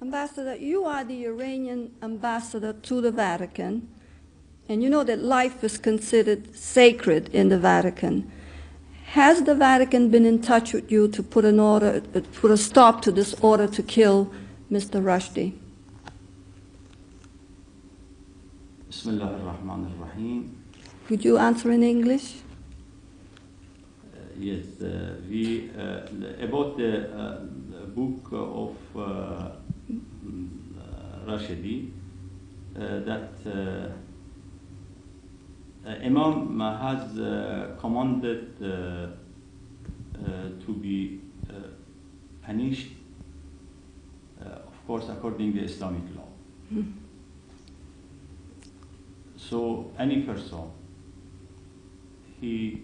Ambassador, you are the Iranian ambassador to the Vatican, and you know that life is considered sacred in the Vatican. Has the Vatican been in touch with you to put a stop to this order to kill Mr. Rushdie? Bismillah ar-Rahman ar-Rahim. Could you answer in English? Yes, about the book of Rushdie, that Imam has commanded to be punished, of course, according to Islamic law. Mm-hmm. So any person, he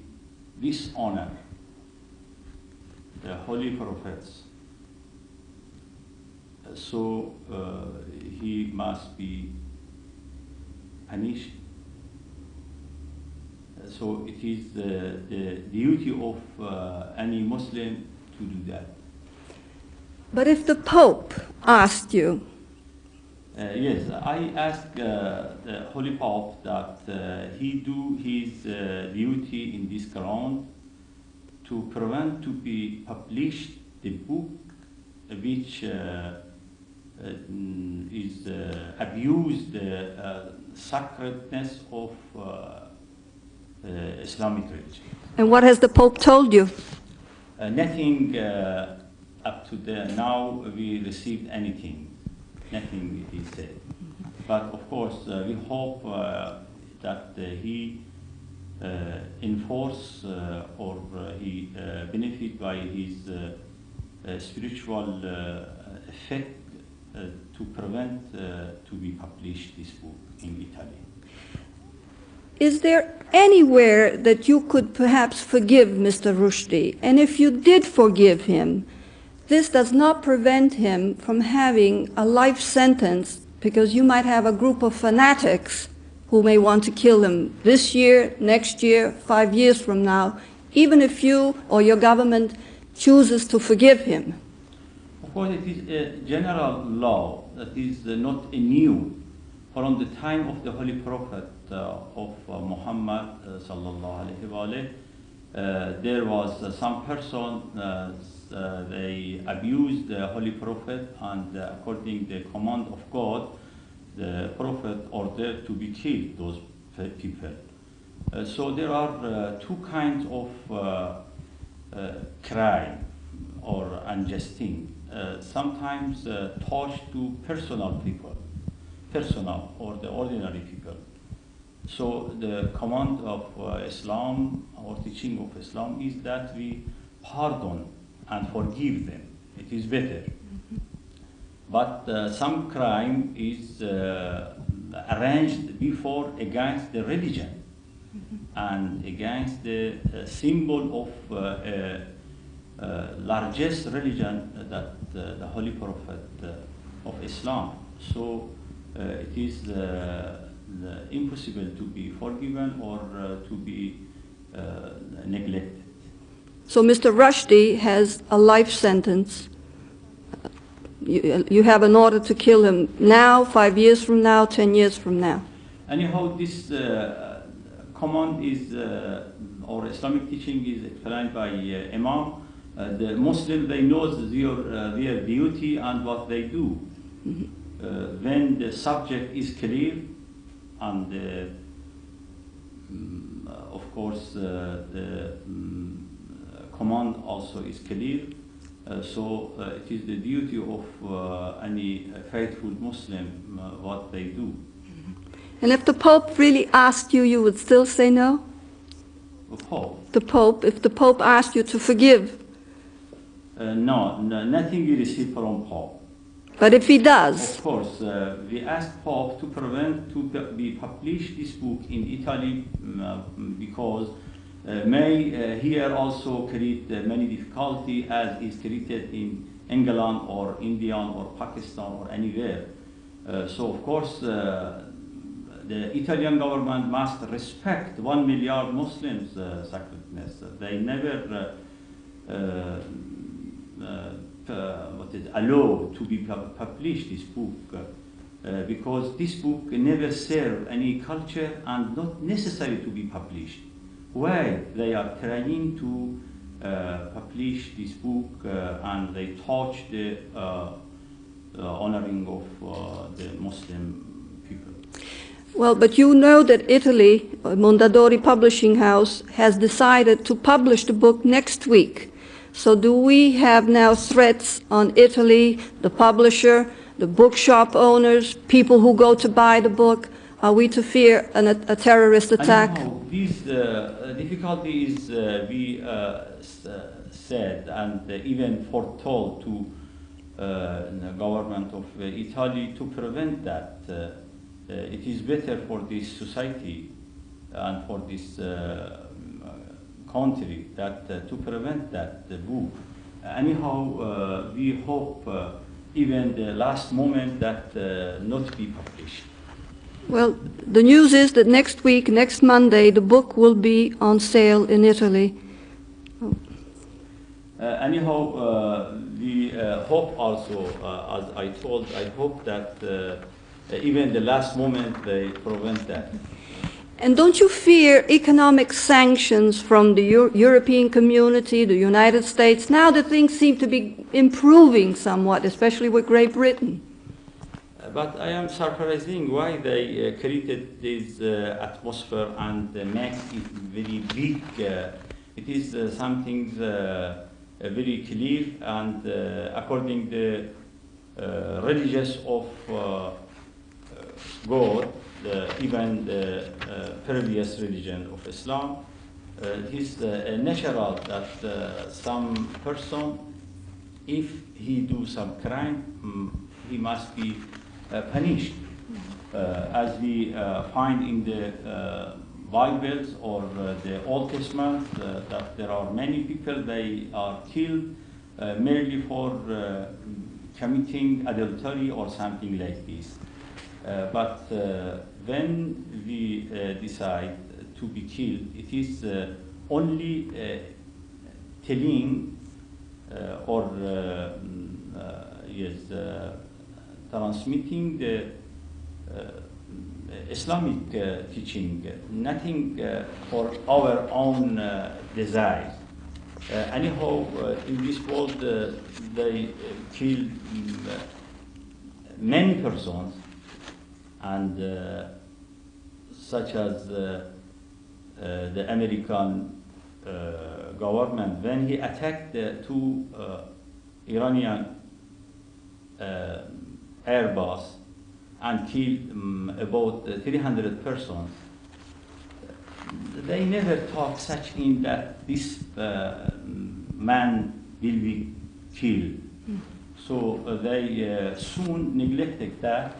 dishonor the holy prophets, so he must be punished. So it is the duty of any Muslim to do that. But if the Pope asked you? Yes, I asked the Holy Pope that he do his duty in this ground to prevent to be published the book which is abused the sacredness of Islamic religion. And what has the Pope told you? Nothing up to now we received anything. Nothing he said. But of course we hope that he enforce or he benefit by his spiritual effect to prevent to be published this book in Italy. Is there anywhere that you could perhaps forgive Mr. Rushdie? And if you did forgive him, this does not prevent him from having a life sentence, because you might have a group of fanatics who may want to kill him this year, next year, 5 years from now, even if you or your government chooses to forgive him. Of course, it is a general law that is not new. From the time of the Holy Prophet of Muhammad sallallahu alaihi wasallam, there was some person, they abused the Holy Prophet, and according to the command of God, the Prophet ordered to be killed, those people. So there are two kinds of crime or unjust thing. Sometimes touched to personal people, personal or the ordinary people. So the command of Islam, or teaching of Islam, is that we pardon and forgive them. It is better. But some crime is arranged before against the religion and against the symbol of largest religion, that the Holy Prophet of Islam. So it is impossible to be forgiven or to be neglected. So Mr. Rushdie has a life sentence. You have an order to kill him now, 5 years from now, 10 years from now. Anyhow, this command is, or Islamic teaching is explained by Imam. The Muslim, they know their duty and what they do. Mm-hmm. When the subject is clear, and of course the command also is clear, so it is the duty of any faithful Muslim what they do. And if the Pope really asked you, you would still say no? The Pope? The Pope, if the Pope asked you to forgive? No, nothing we receive from Pope. But if he does? Of course, we ask Pope to prevent to be published this book in Italy, because may here also create many difficulty as is created in England or India or Pakistan or anywhere. So of course the Italian government must respect 1 million Muslims' sacredness. They never allow to be published this book because this book never served any culture and not necessary to be published. Why they are trying to publish this book and they touch the honoring of the Muslim people? Well, but you know that Italy, Mondadori Publishing House, has decided to publish the book next week. So do we have now threats on Italy, the publisher, the bookshop owners, people who go to buy the book? Are we to fear a terrorist attack? This difficulty is we said and even foretold to the government of Italy to prevent that. It is better for this society and for this country that to prevent that the book. Anyhow, we hope even the last moment that not be published. Well, the news is that next week, next Monday, the book will be on sale in Italy. Anyhow, we hope also, as I told, I hope that even the last moment they prevent that. And don't you fear economic sanctions from the European community, the United States, now that things seem to be improving somewhat, especially with Great Britain? But I am surprising why they created this atmosphere and make it very big. It is something very clear and according to the religious of God, even the previous religion of Islam, it is natural that some person, if he do some crime, he must be punished, as we find in the Bibles or the Old Testament, that there are many people, they are killed merely for committing adultery or something like this. But when we decide to be killed, it is only telling or transmitting the Islamic teaching, nothing for our own desires. Anyhow, in this world, they kill many persons, and such as the American government, when he attacked the two Iranian Airbus and killed about 300 persons, they never thought such in that this man will be killed. So they soon neglected that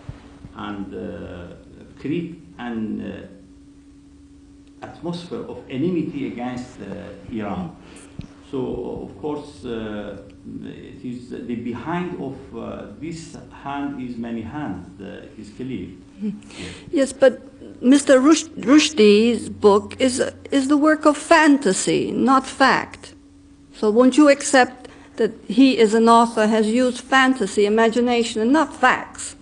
and create an atmosphere of enmity against Iran. So of course it is the behind of this hand is many hands. It is clear. Yes, but Mr. Rushdie's book is the work of fantasy, not fact. So won't you accept that he, as an author, has used fantasy, imagination, and not facts?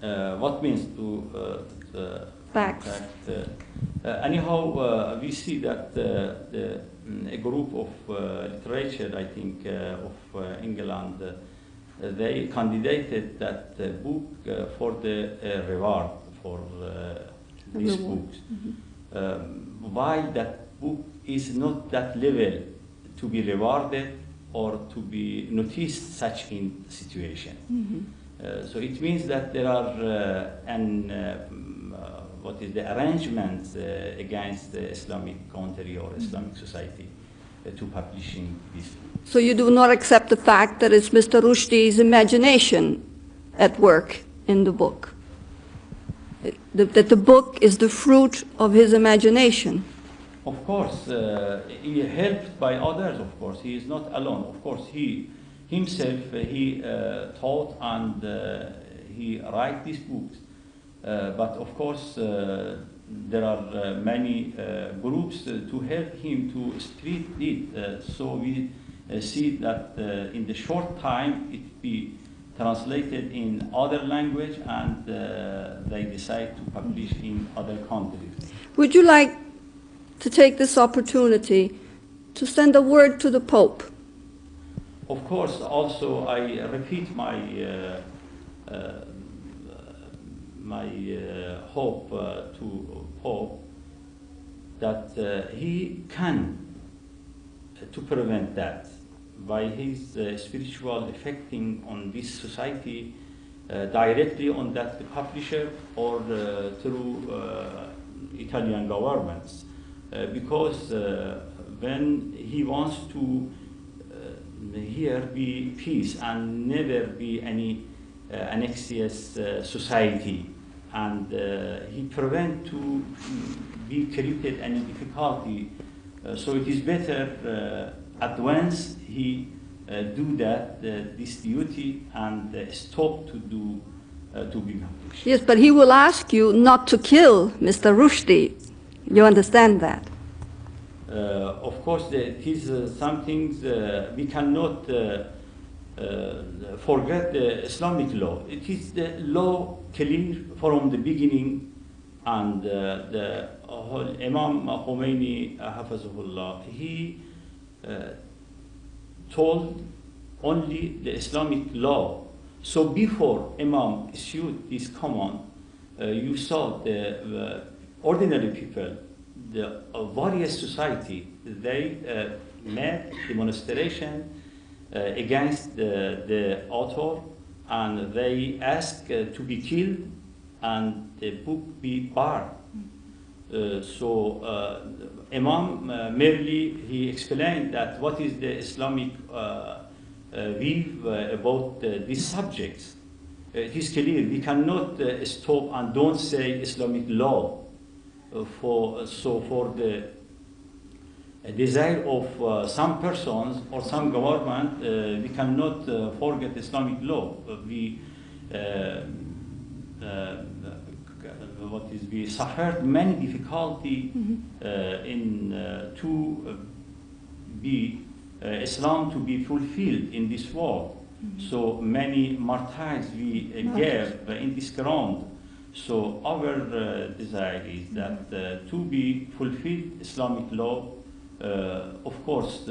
What means to facts? Anyhow, we see that a group of literature, I think, of England, they candidated that book for the reward for these books. Why that book is not that level to be rewarded or to be noticed such in situation. So it means that there are what is the arrangements against the Islamic country or Islamic society to publishing this. So you do not accept the fact that it's Mr. Rushdie's imagination at work in the book? That the book is the fruit of his imagination? Of course, he helped by others, of course. He is not alone. Of course, he himself, he taught and he write these books. But of course, there are many groups to help him to spread it. So we see that in the short time it be translated in other language, and they decide to publish in other countries. Would you like to take this opportunity to send a word to the Pope? Of course, also I repeat my hope to Pope that he can to prevent that by his spiritual effecting on this society directly on that publisher or through Italian governments, because when he wants to here be peace and never be any anxious society, and he prevent to be created any difficulty. So it is better at once he do that this duty and stop to do to be published. Yes, but he will ask you not to kill Mr. Rushdie. You understand that? Of course, it is some things we cannot forget the Islamic law. It is the law clear from the beginning, and the Imam Khomeini, Hafazahullah, he told only the Islamic law. So before Imam issued this command, you saw the ordinary people, the various society, they made demonstration against the author, and they asked to be killed and the book be burned. Imam merely he explained that what is the Islamic view about these subjects. It is clear we cannot stop and don't say Islamic law for the desire of some persons or some government. We cannot forget Islamic law. We suffered many difficulty in to be Islam to be fulfilled in this world. So many martyrs we gave in this ground. So our desire is that to be fulfilled Islamic law, of course,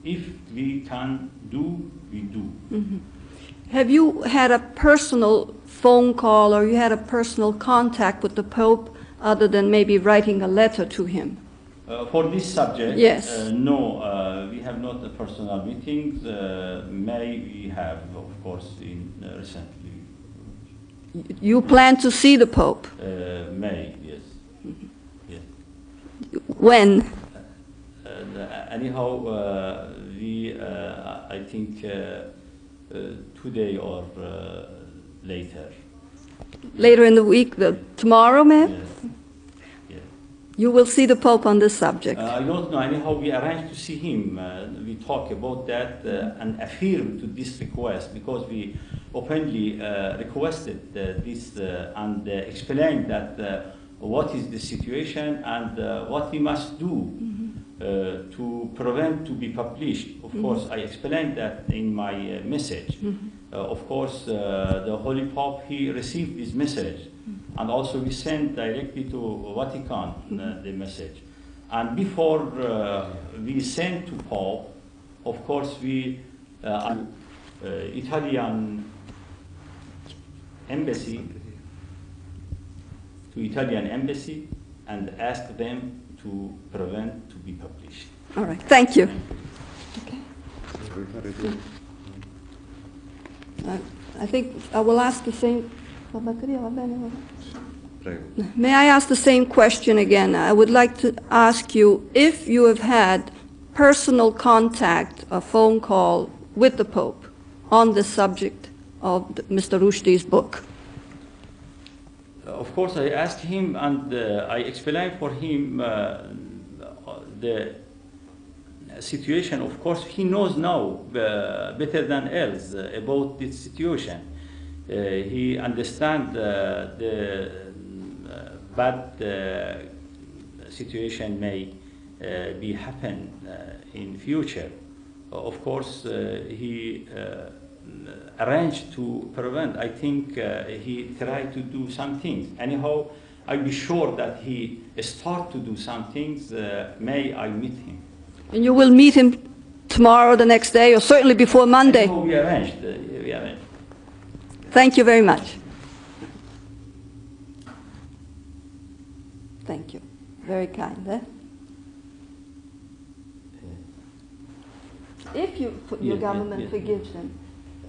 if we can do, we do. Have you had a personal phone call or you had a personal contact with the Pope other than maybe writing a letter to him? For this subject, yes. No, we have not personal meetings. May we have, of course, in recently. You plan to see the Pope? May, yes. Yes. When? Anyhow, we, I think, today or later. Later in the week, tomorrow, ma'am? Yes. Yes. You will see the Pope on this subject? I don't know. Anyhow, we arranged to see him. We talk about that and affirm to this request, because we openly requested this and explained that what is the situation and what we must do to prevent to be published. Of course, I explained that in my message. Of course, the Holy Pope, he received this message, and also we sent directly to Vatican the message. And before we sent to Pope, of course, we Italian embassy and asked them to prevent to be published. All right, thank you. Okay. I think I will ask the same. May I ask the same question again? I would like to ask you if you have had personal contact, a phone call with the Pope on the subject of Mr. Rushdie's book. Of course, I asked him and I explained for him the situation. Of course, he knows now better than else about this situation. He understands the bad situation may be happen in future. Of course, he arranged to prevent. I think he tried to do some things. Anyhow, I'll be sure that he start to do some things. May I meet him? And you will meet him tomorrow, the next day, or certainly before Monday? Anyhow, we arranged. We arranged. Thank you very much. Thank you. Very kind, eh? If your government forgives him,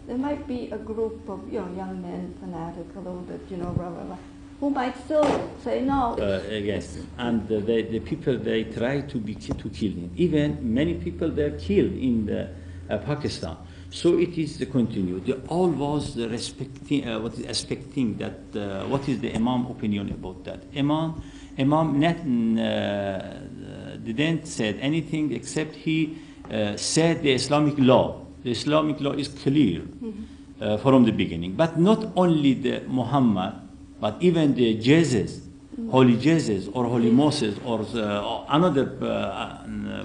there might be a group of young men, fanatic, a little bit, blah, blah, blah, who might still say no. Yes, and the people, they try to kill him. Even many people, they're killed in Pakistan. So it is the continue. They all was expecting that, what is the Imam opinion about that? Imam didn't say anything except he said the Islamic law. The Islamic law is clear from the beginning. But not only the Muhammad, but even the Jesus, Holy Jesus or Holy Moses or another.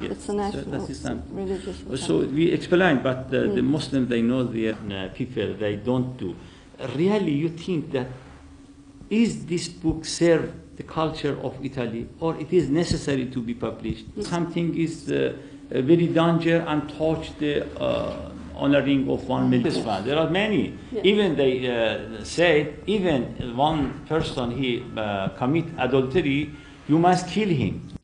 It's a national religious. So we explain, but the Muslims, they know the people, they don't do. Really, you think that is this book serve the culture of Italy, or it is necessary to be published? Something is very dangerous and touch the honoring of 1 million. There are many. Yeah. Even they say, even one person he commit adultery, you must kill him.